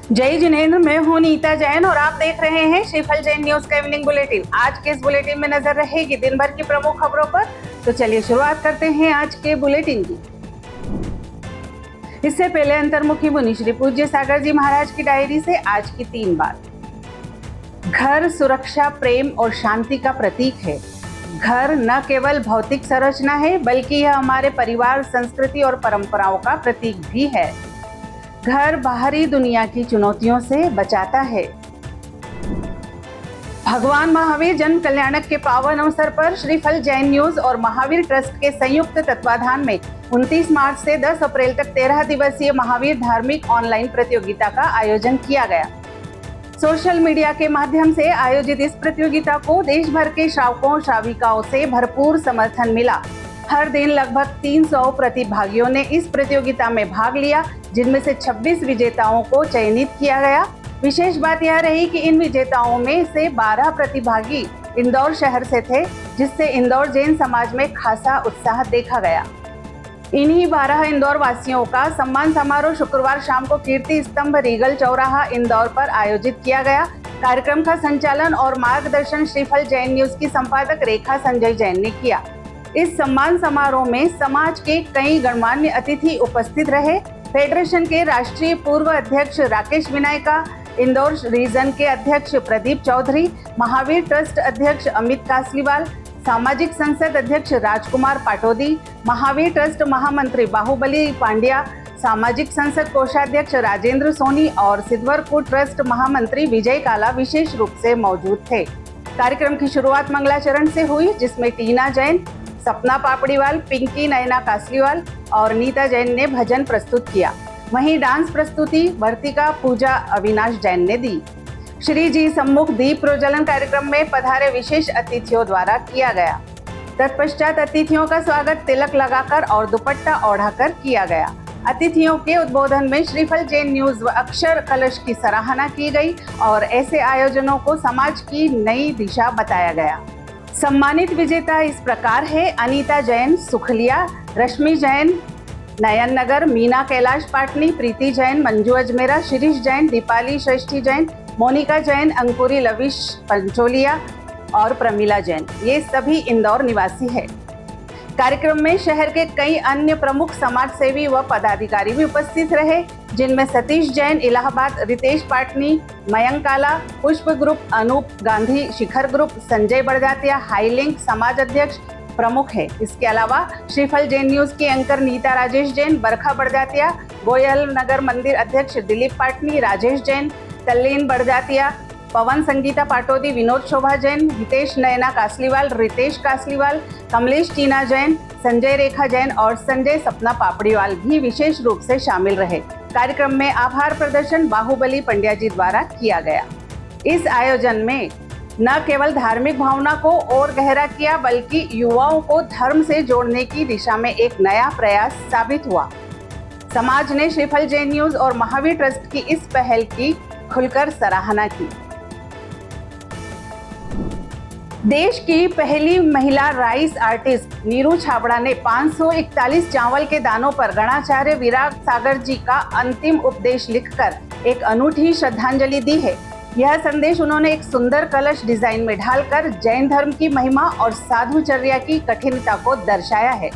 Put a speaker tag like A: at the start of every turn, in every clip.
A: जय जिनेंद्र, मैं हूं नीता जैन और आप देख रहे हैं श्रीफल जैन न्यूज का इवनिंग बुलेटिन। आज के इस बुलेटिन में नजर रहेगी दिन भर की प्रमुख खबरों पर। तो चलिए शुरुआत करते हैं आज के बुलेटिन की। इससे पहले अंतर्मुखी मुनि श्री पूज्य सागर जी महाराज की डायरी से आज की 3 बात। घर सुरक्षा, प्रेम और शांति का प्रतीक है। घर न केवल भौतिक संरचना है बल्कि यह हमारे परिवार, संस्कृति और परंपराओं का प्रतीक भी है। घर बाहरी दुनिया की चुनौतियों से बचाता है। भगवान महावीर जन कल्याणक के पावन अवसर पर श्रीफल जैन न्यूज और महावीर ट्रस्ट के संयुक्त तत्वाधान में 29 मार्च से 10 अप्रैल तक 13 दिवसीय महावीर धार्मिक ऑनलाइन प्रतियोगिता का आयोजन किया गया। सोशल मीडिया के माध्यम से आयोजित इस प्रतियोगिता को देश भर के श्रावकों श्राविकाओं से भरपूर समर्थन मिला। हर दिन लगभग 300 प्रतिभागियों ने इस प्रतियोगिता में भाग लिया, जिनमें से 26 विजेताओं को चयनित किया गया। विशेष बात यह रही कि इन विजेताओं में से 12 प्रतिभागी इंदौर शहर से थे, जिससे इंदौर जैन समाज में खासा उत्साह देखा गया। इन्हीं 12 इंदौर वासियों का सम्मान समारोह शुक्रवार शाम को कीर्ति स्तंभ रीगल चौराहा इंदौर पर आयोजित किया गया। कार्यक्रम का संचालन और मार्गदर्शन श्रीफल जैन न्यूज की संपादक रेखा संजय जैन ने किया। इस सम्मान समारोह में समाज के कई गणमान्य अतिथि उपस्थित रहे। फेडरेशन के राष्ट्रीय पूर्व अध्यक्ष राकेश विनायका, इंदौर रीजन के अध्यक्ष प्रदीप चौधरी, महावीर ट्रस्ट अध्यक्ष अमित कासलीवाल, सामाजिक संसद अध्यक्ष राजकुमार पाटोदी, महावीर ट्रस्ट महामंत्री बाहुबली पांड्या, सामाजिक संसद कोषाध्यक्ष राजेंद्र सोनी और सिद्धवरपुर ट्रस्ट महामंत्री विजय काला विशेष रूप से मौजूद थे। कार्यक्रम की शुरुआत मंगलाचरण से हुई, जिसमें टीना जैन, सपना पापड़ीवाल, पिंकी नयना कासलीवाल और नीता जैन ने भजन प्रस्तुत किया। वहीं डांस प्रस्तुति वर्तिका पूजा अविनाश जैन ने दी। श्री जी सम्मुख दीप प्रज्वलन कार्यक्रम में पधारे विशेष अतिथियों द्वारा किया गया। तत्पश्चात अतिथियों का स्वागत तिलक लगाकर और दुपट्टा ओढ़ाकर किया गया। अतिथियों के उद्बोधन में श्रीफल जैन न्यूज व अक्षर कलश की सराहना की गई और ऐसे आयोजनों को समाज की नई दिशा बताया गया। सम्मानित विजेता इस प्रकार है: अनीता जैन सुखलिया, रश्मि जैन नयन नगर, मीना कैलाश पाटनी, प्रीति जैन मंजू अजमेरा, शिरीष जैन, दीपाली श्रेष्ठी जैन, मोनिका जैन, अंकुरी लविश पंचोलिया और प्रमीला जैन, ये सभी इंदौर निवासी है। कार्यक्रम में शहर के कई अन्य प्रमुख समाज सेवी व पदाधिकारी भी उपस्थित रहे, जिनमें सतीश जैन इलाहाबाद, रितेश पाटनी, मयंक काला, पुष्प ग्रुप, अनूप गांधी, शिखर ग्रुप, संजय बड़जातिया, हाईलिंक समाज अध्यक्ष प्रमुख है। इसके अलावा श्रीफल जैन न्यूज की एंकर नीता राजेश जैन, बरखा बड़जातिया, गोयल नगर मंदिर अध्यक्ष दिलीप पाटनी, राजेश जैन, तल्लीन बड़जातिया, पवन संगीता पाटोदी, विनोद शोभा जैन, हितेश नयना कासलीवाल, रितेश कासलीवाल, कमलेश टीना जैन, संजय रेखा जैन और संजय सपना पापड़ीवाल भी विशेष रूप से शामिल रहे। कार्यक्रम में आभार प्रदर्शन बाहुबली पंड्या जी द्वारा किया गया। इस आयोजन में न केवल धार्मिक भावना को और गहरा किया, बल्कि युवाओं को धर्म से जोड़ने की दिशा में एक नया प्रयास साबित हुआ। समाज ने श्रीफल जैन न्यूज और महावीर ट्रस्ट की इस पहल की खुलकर सराहना की। देश की पहली महिला राइस आर्टिस्ट नीरू छाबड़ा ने 541 चावल के दानों पर गणाचार्य विराग सागर जी का अंतिम उपदेश लिखकर एक अनूठी श्रद्धांजलि दी है। यह संदेश उन्होंने एक सुंदर कलश डिजाइन में ढालकर जैन धर्म की महिमा और साधुचर्या की कठिनता को दर्शाया है।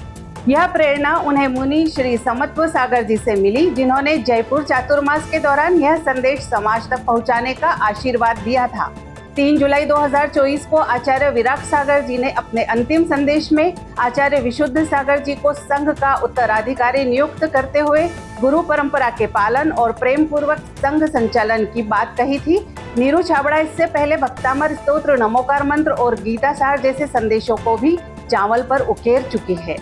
A: यह प्रेरणा उन्हें मुनि श्री समत्व सागर जी से मिली, जिन्होंने जयपुर चातुर्मास के दौरान यह संदेश समाज तक पहुंचाने का आशीर्वाद दिया था। 3 जुलाई 2024 को आचार्य विराग सागर जी ने अपने अंतिम संदेश में आचार्य विशुद्ध सागर जी को संघ का उत्तराधिकारी नियुक्त करते हुए गुरु परंपरा के पालन और प्रेम पूर्वक संघ संचालन की बात कही थी। नीरू छाबड़ा इससे पहले भक्तामर स्तोत्र, नमोकार मंत्र और गीता सार जैसे संदेशों को भी चावल पर उकेर चुकी है।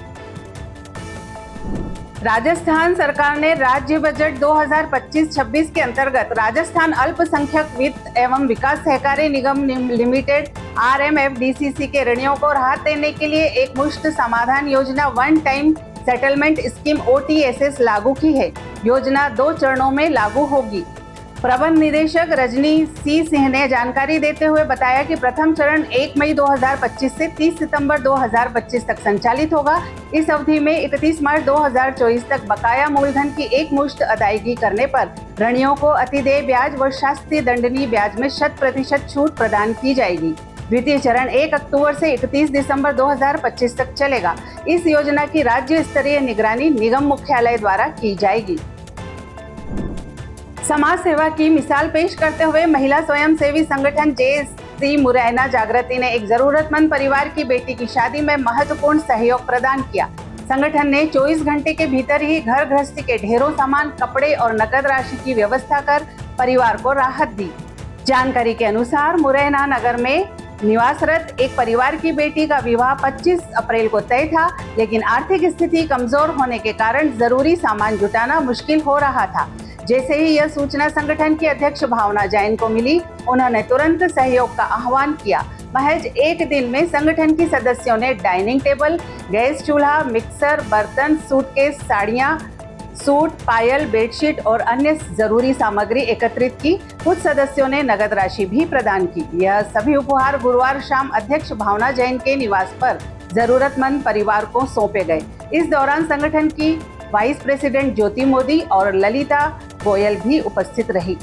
A: राजस्थान सरकार ने राज्य बजट 2025-26 के अंतर्गत राजस्थान अल्पसंख्यक वित्त एवं विकास सहकारी निगम लिमिटेड RMFDCC के ऋणियों को राहत देने के लिए एक मुश्त समाधान योजना one time settlement scheme OTSS लागू की है। योजना 2 चरणों में लागू होगी। प्रबंध निदेशक रजनी सी सिंह ने जानकारी देते हुए बताया कि प्रथम चरण 1 मई 2025 से 30 सितंबर 2025 तक संचालित होगा। इस अवधि में 31 मार्च 2024 तक बकाया मूलधन की एक मुश्त अदायगी करने पर ऋणियों को अतिदेय ब्याज व शास्तीय दंडनीय ब्याज में 100% छूट प्रदान की जाएगी। द्वितीय चरण 1 अक्टूबर से 31 दिसंबर 2025 तक चलेगा। इस योजना की राज्य स्तरीय निगरानी निगम मुख्यालय द्वारा की जाएगी। समाज सेवा की मिसाल पेश करते हुए महिला स्वयंसेवी संगठन JC मुरैना जागृति ने एक जरूरतमंद परिवार की बेटी की शादी में महत्वपूर्ण सहयोग प्रदान किया। संगठन ने 24 घंटे के भीतर ही घर गृहस्थी के ढेरों सामान, कपड़े और नकद राशि की व्यवस्था कर परिवार को राहत दी। जानकारी के अनुसार मुरैना नगर में निवासरत एक परिवार की बेटी का विवाह 25 अप्रैल को तय था, लेकिन आर्थिक स्थिति कमजोर होने के कारण जरूरी सामान जुटाना मुश्किल हो रहा था। जैसे ही यह सूचना संगठन की अध्यक्ष भावना जैन को मिली, उन्होंने तुरंत सहयोग का आह्वान किया। महज एक दिन में संगठन की सदस्यों ने डाइनिंग टेबल, गैस चूल्हा, मिक्सर, बर्तन, सूटकेस, साड़ियां, सूट, पायल, बेडशीट और अन्य जरूरी सामग्री एकत्रित की। कुछ सदस्यों ने नगद राशि भी प्रदान की। यह सभी उपहार गुरुवार शाम अध्यक्ष भावना जैन के निवास पर जरूरतमंद परिवार को सौंपे गए। इस दौरान संगठन की वाइस प्रेसिडेंट ज्योति मोदी और ललिता गोयल भी उपस्थित रही।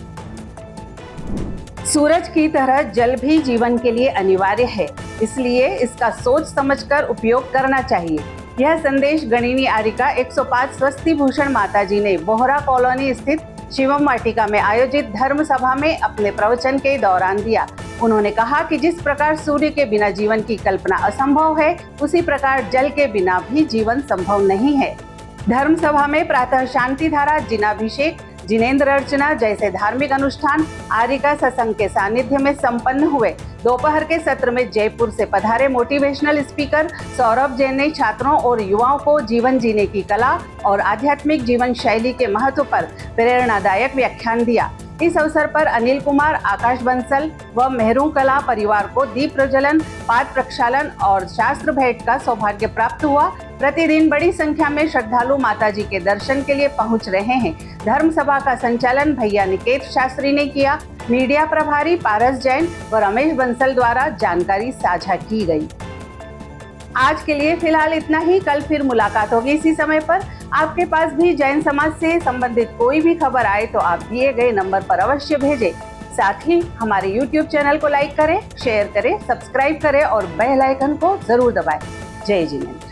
A: सूरज की तरह जल भी जीवन के लिए अनिवार्य है, इसलिए इसका सोच समझकर उपयोग करना चाहिए। यह संदेश गणिनी आरिका 105 स्वस्ति भूषण माताजी ने बोहरा कॉलोनी स्थित शिवम वाटिका में आयोजित धर्म सभा में अपने प्रवचन के दौरान दिया। उन्होंने कहा कि जिस प्रकार सूर्य के बिना जीवन की कल्पना असंभव है, उसी प्रकार जल के बिना भी जीवन संभव नहीं है। धर्म सभा में प्रातः शांति धारा, जिनाभिषेक, जिनेंद्र अर्चना जैसे धार्मिक अनुष्ठान आरिका सत्संग के सानिध्य में संपन्न हुए। दोपहर के सत्र में जयपुर से पधारे मोटिवेशनल स्पीकर सौरभ जैन ने छात्रों और युवाओं को जीवन जीने की कला और आध्यात्मिक जीवन शैली के महत्व पर प्रेरणादायक व्याख्यान दिया। इस अवसर पर अनिल कुमार, आकाश बंसल व मेहरू कला परिवार को दीप प्रज्वलन, पाद प्रक्षालन और शास्त्र भेंट का सौभाग्य प्राप्त हुआ। प्रतिदिन बड़ी संख्या में श्रद्धालु माताजी के दर्शन के लिए पहुंच रहे हैं। धर्म सभा का संचालन भैया निकेत शास्त्री ने किया। मीडिया प्रभारी पारस जैन व रमेश बंसल द्वारा जानकारी साझा की गई। आज के लिए फिलहाल इतना ही। कल फिर मुलाकात होगी इसी समय पर। आपके पास भी जैन समाज से संबंधित कोई भी खबर आए तो आप दिए गए नंबर पर अवश्य भेजें। साथ ही हमारे YouTube चैनल को लाइक करें, शेयर करें, सब्सक्राइब करें और बेल आइकन को जरूर दबाएं। जय जिनेंद्र।